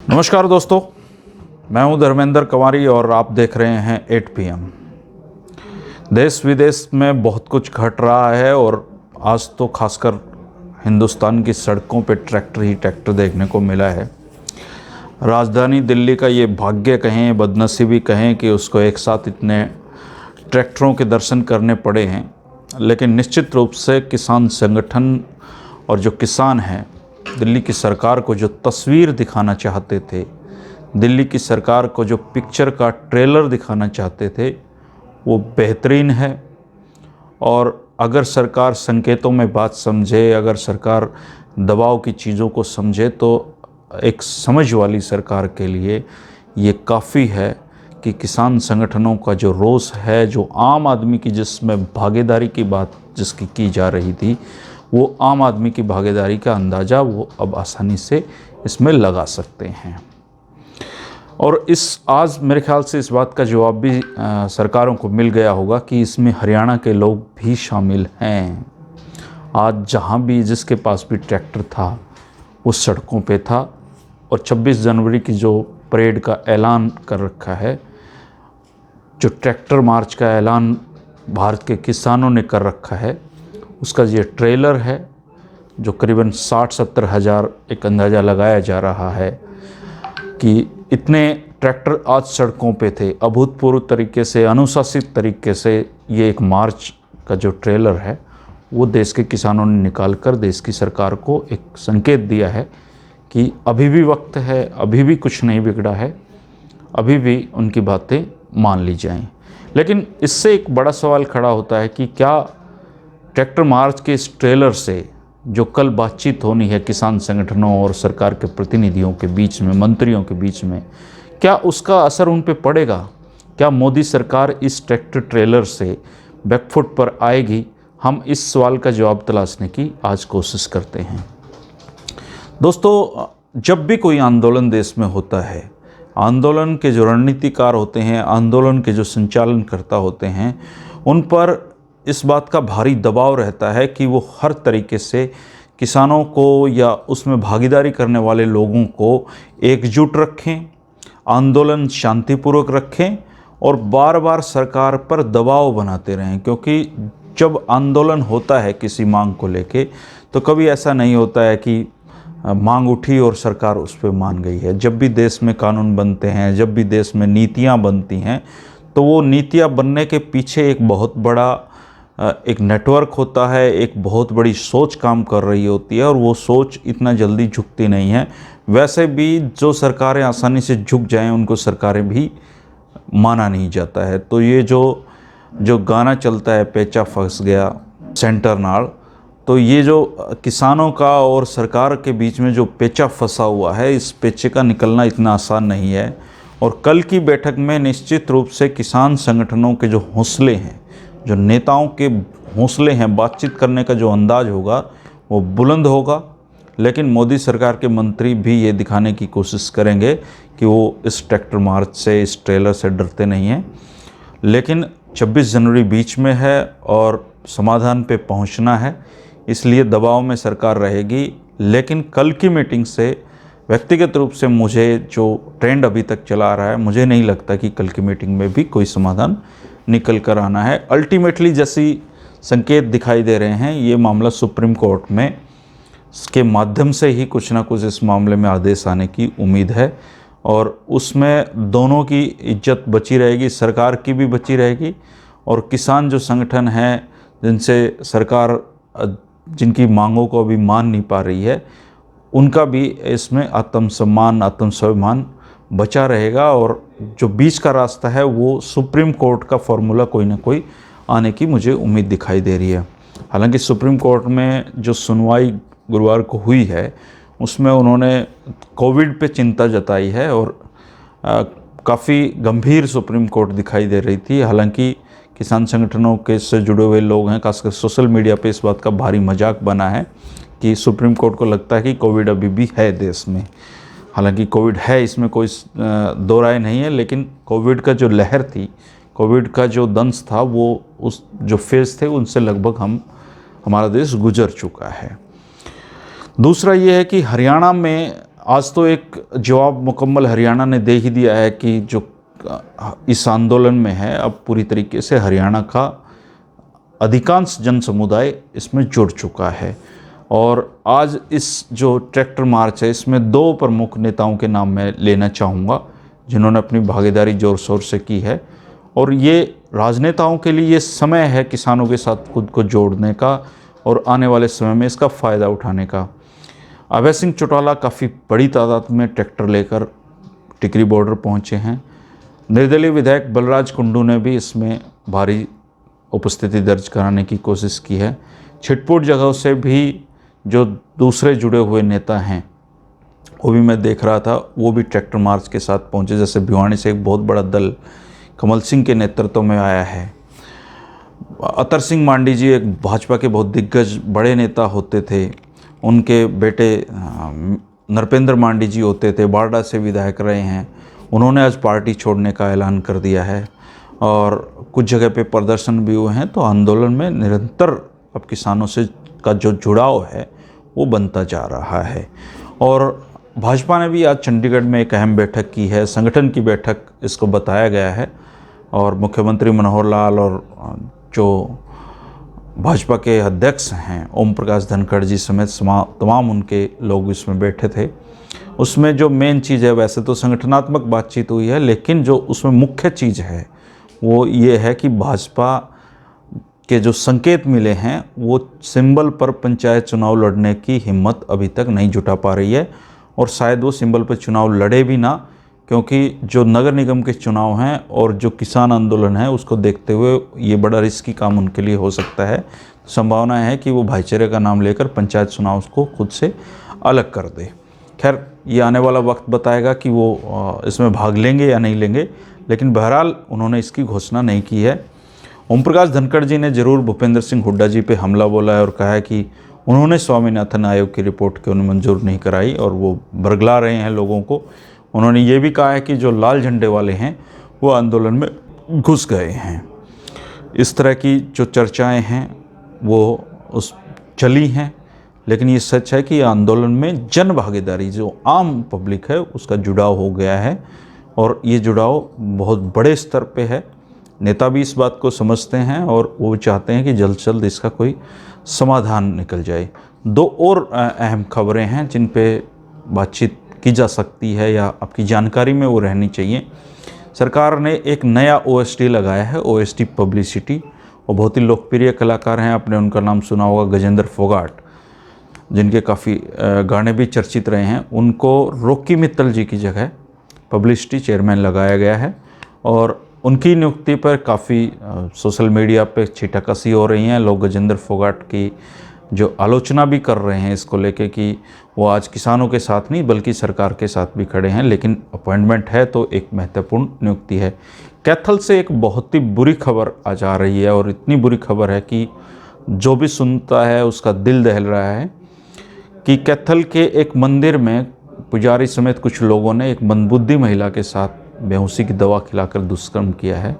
नमस्कार दोस्तों, मैं हूं धर्मेंद्र कंवारी और आप देख रहे हैं 8 PM। देश विदेश में बहुत कुछ घट रहा है और आज तो खासकर हिंदुस्तान की सड़कों पे ट्रैक्टर ही ट्रैक्टर देखने को मिला है। राजधानी दिल्ली का ये भाग्य कहें, बदनसीबी कहें कि उसको एक साथ इतने ट्रैक्टरों के दर्शन करने पड़े हैं। लेकिन निश्चित रूप से किसान संगठन और जो किसान हैं, दिल्ली की सरकार को जो तस्वीर दिखाना चाहते थे, दिल्ली की सरकार को जो पिक्चर का ट्रेलर दिखाना चाहते थे, वो बेहतरीन है। और अगर सरकार संकेतों में बात समझे, अगर सरकार दबाव की चीज़ों को समझे, तो एक समझ वाली सरकार के लिए ये काफ़ी है कि किसान संगठनों का जो रोष है, जो आम आदमी की जिसमें भागीदारी की बात जिसकी की जा रही थी, वो आम आदमी की भागीदारी का अंदाज़ा वो अब आसानी से इसमें लगा सकते हैं। और आज मेरे ख्याल से इस बात का जवाब भी सरकारों को मिल गया होगा कि इसमें हरियाणा के लोग भी शामिल हैं। आज जहाँ भी जिसके पास भी ट्रैक्टर था वो सड़कों पे था। और 26 जनवरी की जो परेड का ऐलान कर रखा है, जो ट्रैक्टर मार्च का ऐलान भारत के किसानों ने कर रखा है, उसका ये ट्रेलर है जो करीबन 60-70 हज़ार एक अंदाज़ा लगाया जा रहा है कि इतने ट्रैक्टर आज सड़कों पे थे। अभूतपूर्व तरीके से, अनुशासित तरीके से ये एक मार्च का जो ट्रेलर है वो देश के किसानों ने निकाल कर देश की सरकार को एक संकेत दिया है कि अभी भी वक्त है, अभी भी कुछ नहीं बिगड़ा है, अभी भी उनकी बातें मान ली जाएं। लेकिन इससे एक बड़ा सवाल खड़ा होता है कि क्या ट्रैक्टर मार्च के इस ट्रेलर से जो कल बातचीत होनी है किसान संगठनों और सरकार के प्रतिनिधियों के बीच में, मंत्रियों के बीच में, क्या उसका असर उन पे पड़ेगा? क्या मोदी सरकार इस ट्रैक्टर ट्रेलर से बैकफुट पर आएगी? हम इस सवाल का जवाब तलाशने की आज कोशिश करते हैं। दोस्तों, जब भी कोई आंदोलन देश में होता है, आंदोलन के जो रणनीतिकार होते हैं, आंदोलन के जो संचालनकर्ता होते हैं, उन पर इस बात का भारी दबाव रहता है कि वो हर तरीके से किसानों को या उसमें भागीदारी करने वाले लोगों को एकजुट रखें, आंदोलन शांतिपूर्वक रखें और बार बार सरकार पर दबाव बनाते रहें। क्योंकि जब आंदोलन होता है किसी मांग को लेके, तो कभी ऐसा नहीं होता है कि मांग उठी और सरकार उस पर मान गई है। जब भी देश में कानून बनते हैं, जब भी देश में नीतियां बनती हैं, तो वो नीतियां बनने के पीछे एक बहुत बड़ा एक नेटवर्क होता है, एक बहुत बड़ी सोच काम कर रही होती है और वो सोच इतना जल्दी झुकती नहीं है। वैसे भी जो सरकारें आसानी से झुक जाएं, उनको सरकारें भी माना नहीं जाता है। तो ये जो गाना चलता है, पेचा फंस गया सेंटर नाल, तो ये जो किसानों का और सरकार के बीच में जो पेचा फंसा हुआ है, इस पेचे का निकलना इतना आसान नहीं है। और कल की बैठक में निश्चित रूप से किसान संगठनों के जो हौसले हैं, जो नेताओं के हौसले हैं, बातचीत करने का जो अंदाज होगा वो बुलंद होगा। लेकिन मोदी सरकार के मंत्री भी ये दिखाने की कोशिश करेंगे कि वो इस ट्रैक्टर मार्च से, इस ट्रेलर से डरते नहीं हैं। लेकिन 26 जनवरी बीच में है और समाधान पे पहुंचना है, इसलिए दबाव में सरकार रहेगी। लेकिन कल की मीटिंग से व्यक्तिगत रूप से मुझे जो ट्रेंड अभी तक चला आ रहा है, मुझे नहीं लगता कि कल की मीटिंग में भी कोई समाधान निकल कर आना है। अल्टीमेटली जैसी संकेत दिखाई दे रहे हैं, ये मामला सुप्रीम कोर्ट में के माध्यम से ही कुछ ना कुछ इस मामले में आदेश आने की उम्मीद है और उसमें दोनों की इज्जत बची रहेगी, सरकार की भी बची रहेगी और किसान जो संगठन हैं, जिनसे सरकार जिनकी मांगों को अभी मान नहीं पा रही है, उनका भी इसमें आत्मसम्मान, आत्मस्वाभिमान बचा रहेगा। और जो बीच का रास्ता है वो सुप्रीम कोर्ट का फॉर्मूला कोई ना कोई आने की मुझे उम्मीद दिखाई दे रही है। हालांकि सुप्रीम कोर्ट में जो सुनवाई गुरुवार को हुई है, उसमें उन्होंने कोविड पे चिंता जताई है और काफ़ी गंभीर सुप्रीम कोर्ट दिखाई दे रही थी। हालांकि किसान संगठनों के से जुड़े हुए लोग हैं, खासकर सोशल मीडिया पे इस बात का भारी मजाक बना है कि सुप्रीम कोर्ट को लगता है कि कोविड अभी भी है देश में। हालांकि कोविड है, इसमें कोई दो राय नहीं है, लेकिन कोविड का जो लहर थी, कोविड का जो दंश था, वो उस जो फेज़ थे उनसे लगभग हमारा देश गुजर चुका है। दूसरा ये है कि हरियाणा में आज तो एक जवाब मुकम्मल हरियाणा ने दे ही दिया है कि जो इस आंदोलन में है, अब पूरी तरीके से हरियाणा का अधिकांश जन समुदाय इसमें जुड़ चुका है। और आज इस जो ट्रैक्टर मार्च है, इसमें दो प्रमुख नेताओं के नाम मैं लेना चाहूँगा जिन्होंने अपनी भागीदारी ज़ोर शोर से की है। और ये राजनेताओं के लिए ये समय है किसानों के साथ खुद को जोड़ने का और आने वाले समय में इसका फ़ायदा उठाने का। अभय सिंह चौटाला काफ़ी बड़ी तादाद में ट्रैक्टर लेकर टिकरी बॉर्डर पहुँचे हैं। निर्दलीय विधायक बलराज कुंडू ने भी इसमें भारी उपस्थिति दर्ज कराने की कोशिश की है। छिटपुट जगहों से भी जो दूसरे जुड़े हुए नेता हैं वो भी मैं देख रहा था, वो भी ट्रैक्टर मार्च के साथ पहुंचे। जैसे भिवानी से एक बहुत बड़ा दल कमल सिंह के नेतृत्व में आया है। अतर सिंह मांडी जी एक भाजपा के बहुत दिग्गज बड़े नेता होते थे, उनके बेटे नरपेंद्र मांडी जी होते थे, बारडा से विधायक रहे हैं। उन्होंने आज पार्टी छोड़ने का ऐलान कर दिया है और कुछ जगह पे प्रदर्शन भी हुए हैं। तो आंदोलन में निरंतर अब किसानों से का जो जुड़ाव है वो बनता जा रहा है। और भाजपा ने भी आज चंडीगढ़ में एक अहम बैठक की है, संगठन की बैठक इसको बताया गया है। और मुख्यमंत्री मनोहर लाल और जो भाजपा के अध्यक्ष हैं ओम प्रकाश धनखड़ जी समेत तमाम उनके लोग इसमें बैठे थे। उसमें जो मेन चीज़ है, वैसे तो संगठनात्मक बातचीत हुई है, लेकिन जो उसमें मुख्य चीज़ है वो ये है कि भाजपा के जो संकेत मिले हैं वो सिंबल पर पंचायत चुनाव लड़ने की हिम्मत अभी तक नहीं जुटा पा रही है। और शायद वो सिंबल पर चुनाव लड़े भी ना, क्योंकि जो नगर निगम के चुनाव हैं और जो किसान आंदोलन है उसको देखते हुए ये बड़ा रिस्की काम उनके लिए हो सकता है। संभावना है कि वो भाईचारे का नाम लेकर पंचायत चुनाव को खुद से अलग कर दे। खैर, ये आने वाला वक्त बताएगा कि वो इसमें भाग लेंगे या नहीं लेंगे, लेकिन बहरहाल उन्होंने इसकी घोषणा नहीं की है। ओम प्रकाश धनखड़ जी ने ज़रूर भूपेंद्र सिंह हुड्डा जी पे हमला बोला है और कहा है कि उन्होंने स्वामीनाथन आयोग की रिपोर्ट क्यों मंजूर नहीं कराई, और वो बरगला रहे हैं लोगों को। उन्होंने ये भी कहा है कि जो लाल झंडे वाले हैं वो आंदोलन में घुस गए हैं। इस तरह की जो चर्चाएं हैं वो उस चली हैं, लेकिन ये सच है कि आंदोलन में जन भागीदारी, जो आम पब्लिक है, उसका जुड़ाव हो गया है। और ये जुड़ाव बहुत बड़े स्तर पे है। नेता भी इस बात को समझते हैं और वो चाहते हैं कि जल्द से जल्द इसका कोई समाधान निकल जाए। दो और अहम खबरें हैं जिन पे बातचीत की जा सकती है या आपकी जानकारी में वो रहनी चाहिए। सरकार ने एक नया OST लगाया है, OST पब्लिसिटी, और बहुत ही लोकप्रिय कलाकार हैं। आपने उनका नाम सुना होगा, गजेंद्र फोगाट, जिनके काफ़ी गाने भी चर्चित रहे हैं। उनको रॉकी मित्तल जी की जगह पब्लिसिटी चेयरमैन लगाया गया है। और उनकी नियुक्ति पर काफ़ी सोशल मीडिया पे छीटाकशी हो रही हैं। लोग गजेंद्र फोगाट की जो आलोचना भी कर रहे हैं इसको लेके कि वो आज किसानों के साथ नहीं बल्कि सरकार के साथ भी खड़े हैं। लेकिन अपॉइंटमेंट है तो एक महत्वपूर्ण नियुक्ति है। कैथल से एक बहुत ही बुरी खबर आज आ रही है, और इतनी बुरी खबर है कि जो भी सुनता है उसका दिल दहल रहा है कि कैथल के एक मंदिर में पुजारी समेत कुछ लोगों ने एक मंदबुद्धि महिला के साथ बेहोशी की दवा खिलाकर दुष्कर्म किया है।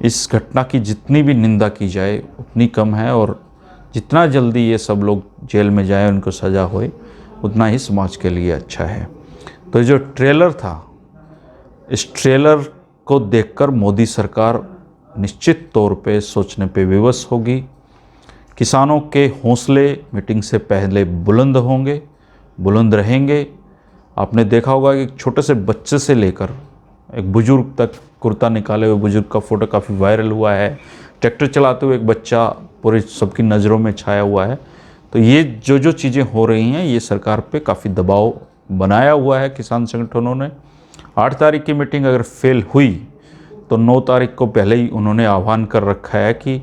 इस घटना की जितनी भी निंदा की जाए उतनी कम है, और जितना जल्दी ये सब लोग जेल में जाए, उनको सज़ा होए, उतना ही समाज के लिए अच्छा है। तो जो ट्रेलर था, इस ट्रेलर को देखकर मोदी सरकार निश्चित तौर पे सोचने पे विवश होगी। किसानों के हौसले मीटिंग से पहले बुलंद होंगे, बुलंद रहेंगे। आपने देखा होगा कि एक छोटे से बच्चे से लेकर एक बुजुर्ग तक, कुर्ता निकाले हुए बुजुर्ग का फ़ोटो काफ़ी वायरल हुआ है। ट्रैक्टर चलाते हुए एक बच्चा पूरे सबकी नज़रों में छाया हुआ है। तो ये जो चीज़ें हो रही हैं, ये सरकार पे काफ़ी दबाव बनाया हुआ है किसान संगठनों ने। 8 तारीख की मीटिंग अगर फेल हुई तो 9 तारीख को पहले ही उन्होंने आह्वान कर रखा है कि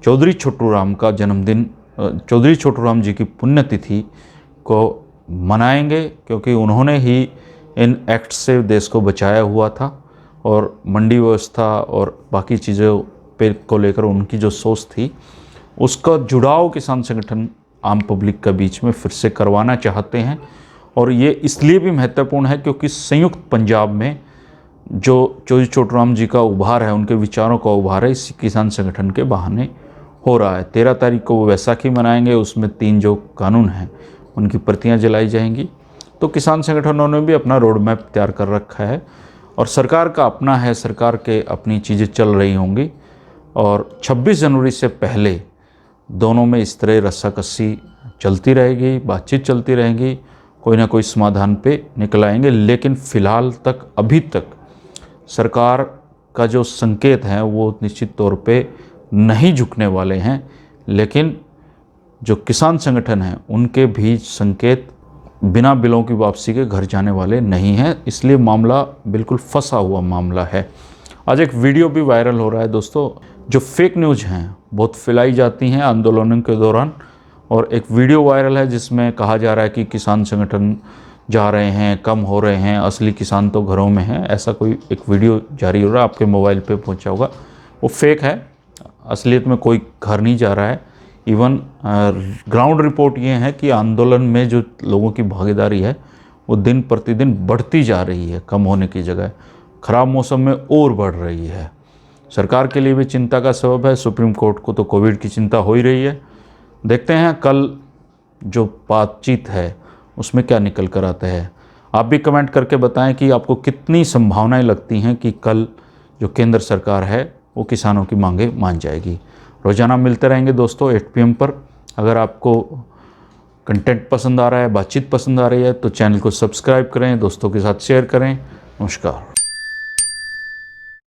चौधरी छोटू राम का जन्मदिन, चौधरी छोटू राम जी की पुण्यतिथि को मनाएंगे, क्योंकि उन्होंने ही इन एक्ट से देश को बचाया हुआ था। और मंडी व्यवस्था और बाकी चीज़ों पे को लेकर उनकी जो सोच थी, उसका जुड़ाव किसान संगठन आम पब्लिक के बीच में फिर से करवाना चाहते हैं। और ये इसलिए भी महत्वपूर्ण है क्योंकि संयुक्त पंजाब में जो चौधरी छोटू राम जी का उभार है, उनके विचारों का उभार है, इस किसान संगठन के बहाने हो रहा है। 13 तारीख को वो वैसाखी मनाएंगे, उसमें 3 जो कानून हैं उनकी प्रतियां जलाई जाएंगी। तो किसान संगठनों ने भी अपना रोड मैप तैयार कर रखा है और सरकार का अपना है, सरकार के अपनी चीज़ें चल रही होंगी और 26 जनवरी से पहले दोनों में इस तरह रस्साकस्सी चलती रहेगी, बातचीत चलती रहेगी, कोई ना कोई समाधान पे निकल आएंगे। लेकिन फ़िलहाल तक, अभी तक सरकार का जो संकेत हैं वो निश्चित तौर पे नहीं झुकने वाले हैं। लेकिन जो किसान संगठन हैं उनके भी संकेत बिना बिलों की वापसी के घर जाने वाले नहीं हैं, इसलिए मामला बिल्कुल फंसा हुआ मामला है। आज एक वीडियो भी वायरल हो रहा है दोस्तों, जो फेक न्यूज़ हैं बहुत फैलाई जाती हैं आंदोलनों के दौरान, और एक वीडियो वायरल है जिसमें कहा जा रहा है कि किसान संगठन जा रहे हैं, कम हो रहे हैं, असली किसान तो घरों में हैं। ऐसा कोई एक वीडियो जारी हो रहा है, आपके मोबाइल पे पहुंचा होगा। वो फेक है, असलियत में कोई घर नहीं जा रहा है। इवन ग्राउंड रिपोर्ट ये है कि आंदोलन में जो लोगों की भागीदारी है वो दिन प्रतिदिन बढ़ती जा रही है, कम होने की जगह ख़राब मौसम में और बढ़ रही है। सरकार के लिए भी चिंता का सबब है, सुप्रीम कोर्ट को तो कोविड की चिंता हो ही रही है। देखते हैं कल जो बातचीत है उसमें क्या निकल कर आता है। आप भी कमेंट करके बताएं कि आपको कितनी संभावनाएं लगती हैं कि कल जो केंद्र सरकार है वो किसानों की मांगें मान जाएगी। रोज़ाना मिलते रहेंगे दोस्तों 8 PM पर। अगर आपको कंटेंट पसंद आ रहा है, बातचीत पसंद आ रही है तो चैनल को सब्सक्राइब करें, दोस्तों के साथ शेयर करें। नमस्कार।